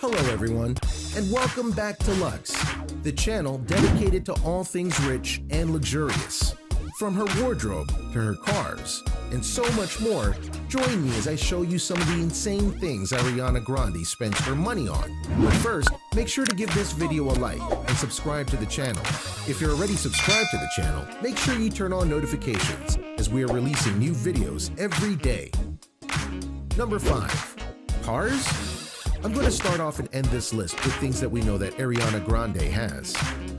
Hello everyone, and welcome back to Lux, the channel dedicated to all things rich and luxurious. From her wardrobe to her cars, and so much more, join me as I show you some of the insane things Ariana Grande spends her money on. But first, make sure to give this video a like and subscribe to the channel. If you're already subscribed to the channel, make sure you turn on notifications as we are releasing new videos every day. Number 5. Cars? I'm going to start off and end this list with things that we know that Ariana Grande has.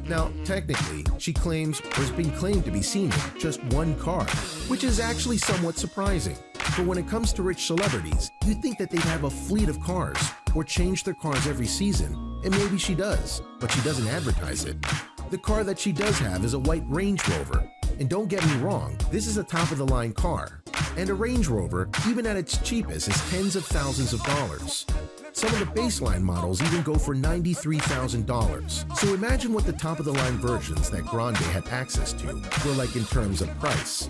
Now, technically, she claims or has been claimed to be seen in just one car, which is actually somewhat surprising. For when it comes to rich celebrities, you'd think that they'd have a fleet of cars or change their cars every season, and maybe she does, but she doesn't advertise it. The car that she does have is a white Range Rover, and don't get me wrong, this is a top-of-the-line car. And a Range Rover, even at its cheapest, is tens of thousands of dollars. Some of the baseline models even go for $93,000. So imagine what the top-of-the-line versions that Grande had access to were like in terms of price.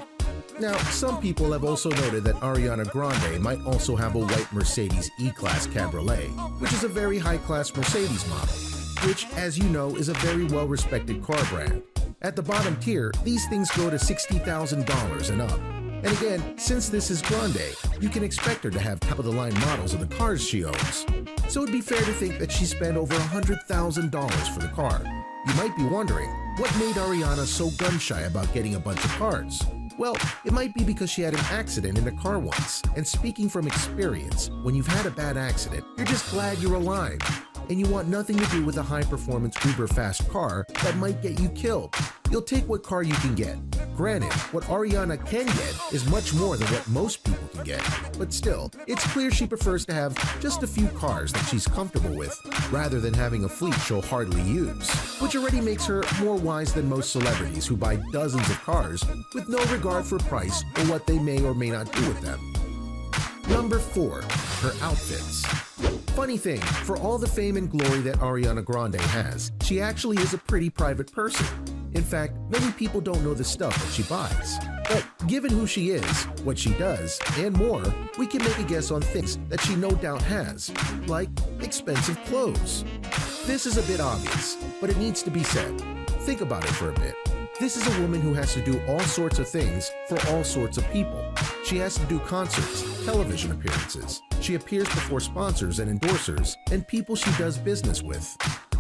Now, some people have also noted that Ariana Grande might also have a white Mercedes E-Class Cabriolet, which is a very high-class Mercedes model, which, as you know, is a very well-respected car brand. At the bottom tier, these things go to $60,000 and up. And again, since this is Grande, you can expect her to have top-of-the-line models of the cars she owns. So it'd be fair to think that she spent over $100,000 for the car. You might be wondering, what made Ariana so gun-shy about getting a bunch of cars? Well, it might be because she had an accident in a car once. And speaking from experience, when you've had a bad accident, you're just glad you're alive. And you want nothing to do with a high-performance uber-fast car that might get you killed. You'll take what car you can get. Granted, what Ariana can get is much more than what most people can get. But still, it's clear she prefers to have just a few cars that she's comfortable with, rather than having a fleet she'll hardly use, which already makes her more wise than most celebrities who buy dozens of cars with no regard for price or what they may or may not do with them. Number 4. Her outfits. Funny thing, for all the fame and glory that Ariana Grande has, she actually is a pretty private person. In fact, many people don't know the stuff that she buys. But given who she is, what she does, and more, we can make a guess on things that she no doubt has, like expensive clothes. This is a bit obvious, but it needs to be said. Think about it for a bit. This is a woman who has to do all sorts of things for all sorts of people. She has to do concerts, television appearances. She appears before sponsors and endorsers and people she does business with.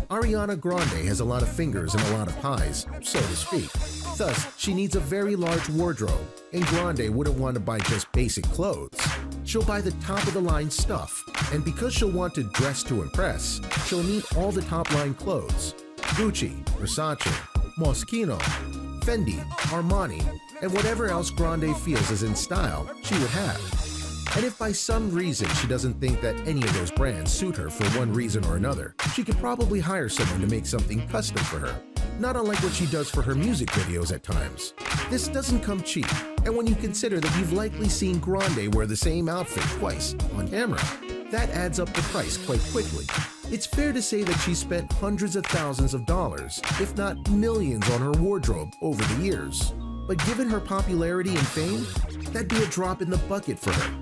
Ariana Grande has a lot of fingers and a lot of pies, so to speak. Thus, she needs a very large wardrobe, and Grande wouldn't want to buy just basic clothes. She'll buy the top-of-the-line stuff, and because she'll want to dress to impress, she'll need all the top-line clothes. Gucci, Versace, Moschino, Fendi, Armani, and whatever else Grande feels is in style, she would have. And if by some reason she doesn't think that any of those brands suit her for one reason or another, she could probably hire someone to make something custom for her, not unlike what she does for her music videos at times. This doesn't come cheap, and when you consider that you've likely seen Grande wear the same outfit twice on camera, that adds up the price quite quickly. It's fair to say that she spent hundreds of thousands of dollars, if not millions, on her wardrobe over the years. But given her popularity and fame, that'd be a drop in the bucket for her.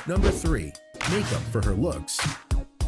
Number 3. Makeup for her looks.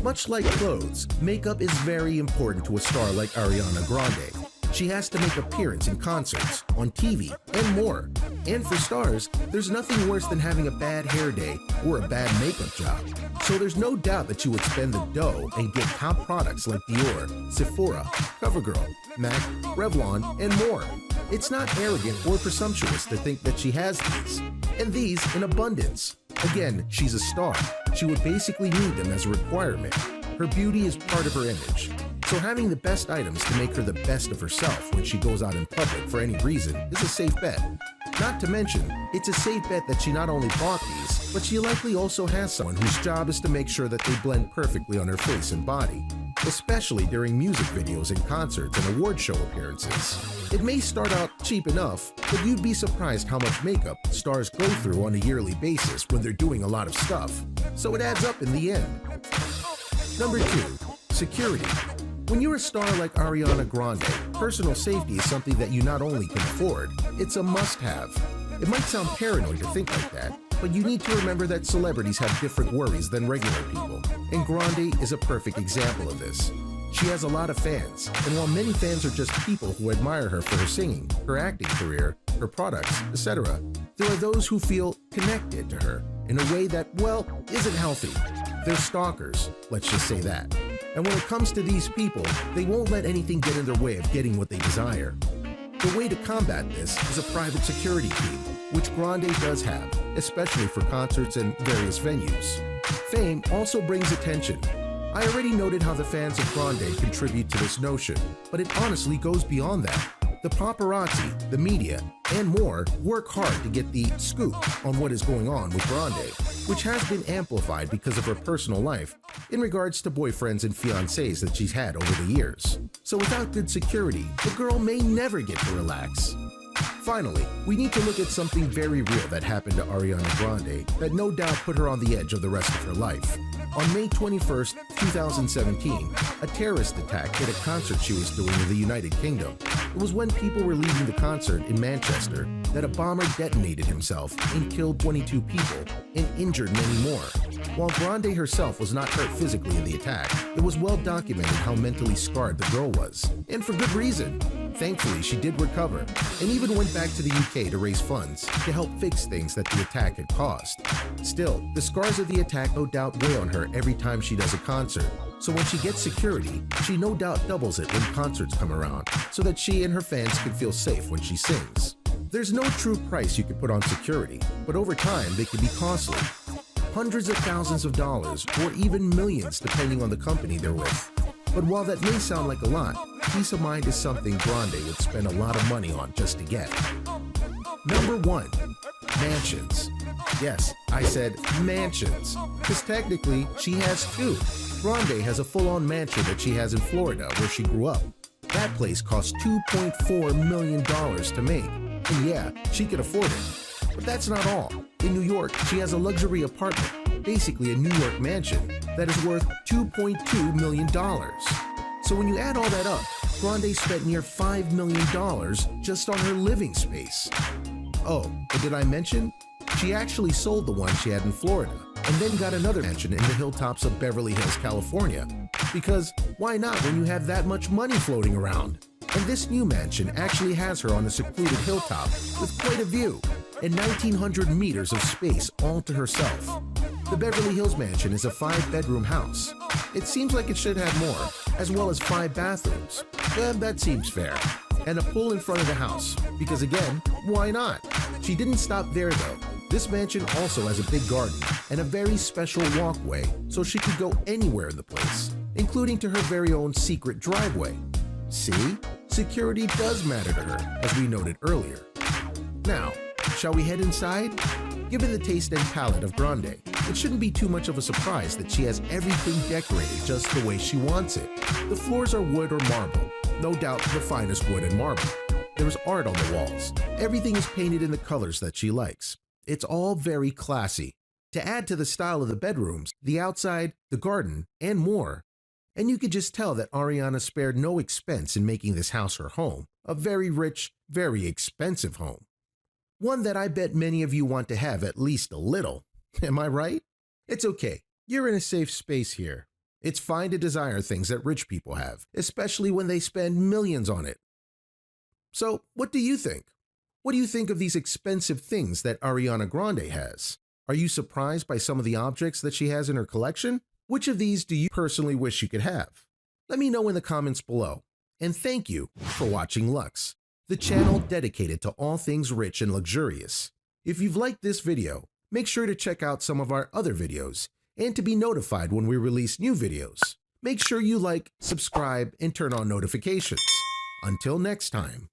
Much like clothes, makeup is very important to a star like Ariana Grande. She has to make appearances in concerts, on TV, and more. And for stars, there's nothing worse than having a bad hair day or a bad makeup job. So there's no doubt that she would spend the dough and get top products like Dior, Sephora, CoverGirl, MAC, Revlon, and more. It's not arrogant or presumptuous to think that she has these, and these in abundance. Again, she's a star. She would basically need them as a requirement. Her beauty is part of her image. So having the best items to make her the best of herself when she goes out in public for any reason is a safe bet. Not to mention, it's a safe bet that she not only bought these, but she likely also has someone whose job is to make sure that they blend perfectly on her face and body, especially during music videos and concerts and award show appearances. It may start out cheap enough, but you'd be surprised how much makeup stars go through on a yearly basis when they're doing a lot of stuff, so it adds up in the end. Number 2. Security. When you're a star like Ariana Grande, personal safety is something that you not only can afford, it's a must-have. It might sound paranoid to think like that, But you need to remember that celebrities have different worries than regular people, and Grande is a perfect example of this. She has a lot of fans, and while many fans are just people who admire her for her singing, her acting career, her products, etc., there are those who feel connected to her in a way that, well, isn't healthy. They're stalkers, let's just say that. And when it comes to these people, they won't let anything get in their way of getting what they desire. The way to combat this is a private security team, which Grande does have, especially for concerts and various venues. Fame also brings attention. I already noted how the fans of Grande contribute to this notion, but it honestly goes beyond that. The paparazzi, the media, and more work hard to get the scoop on what is going on with Grande, which has been amplified because of her personal life in regards to boyfriends and fiancés that she's had over the years. So without good security, the girl may never get to relax. Finally, we need to look at something very real that happened to Ariana Grande that no doubt put her on the edge of the rest of her life. On May 21st, 2017, a terrorist attack hit a concert she was doing in the United Kingdom. It was when people were leaving the concert in Manchester that a bomber detonated himself and killed 22 people and injured many more. While Grande herself was not hurt physically in the attack, it was well documented how mentally scarred the girl was, and for good reason. Thankfully, she did recover and even went back to the UK to raise funds to help fix things that the attack had caused. Still, the scars of the attack no doubt weigh on her every time she does a concert. So when she gets security, she no doubt doubles it when concerts come around, so that she and her fans can feel safe when she sings. There's no true price you can put on security, but over time they can be costly. Hundreds of thousands of dollars, or even millions depending on the company they're with. But while that may sound like a lot, peace of mind is something Grande would spend a lot of money on just to get. Number 1. Mansions. Yes, I said mansions, because technically she has two. Grande has a full-on mansion that she has in Florida where she grew up. That place cost $2.4 million to make, and yeah, she could afford it. But that's not all. In New York, she has a luxury apartment, basically a New York mansion, that is worth $2.2 million. So when you add all that up, Grande spent near $5 million just on her living space. Oh, and did I mention? She actually sold the one she had in Florida and then got another mansion in the hilltops of Beverly Hills, California. Because why not when you have that much money floating around? And this new mansion actually has her on a secluded hilltop with quite a view and 1,900 meters of space all to herself. The Beverly Hills mansion is a 5-bedroom house. It seems like it should have more, as well as 5 bathrooms. That seems fair. And a pool in front of the house, because again, why not? She didn't stop there though. This mansion also has a big garden and a very special walkway, so she could go anywhere in the place, including to her very own secret driveway. See? Security does matter to her, as we noted earlier. Now, shall we head inside? Given the taste and palette of Grande, it shouldn't be too much of a surprise that she has everything decorated just the way she wants it. The floors are wood or marble, no doubt the finest wood and marble. There's art on the walls. Everything is painted in the colors that she likes. It's all very classy. To add to the style of the bedrooms, the outside, the garden, and more. And you could just tell that Ariana spared no expense in making this house her home, a very rich, very expensive home. One that I bet many of you want to have at least a little. Am I right? It's okay. You're in a safe space here. It's fine to desire things that rich people have, especially when they spend millions on it. So, what do you think? What do you think of these expensive things that Ariana Grande has? Are you surprised by some of the objects that she has in her collection? Which of these do you personally wish you could have? Let me know in the comments below. And thank you for watching Lux, the channel dedicated to all things rich and luxurious. If you've liked this video, make sure to check out some of our other videos and to be notified when we release new videos. Make sure you like, subscribe, and turn on notifications. Until next time.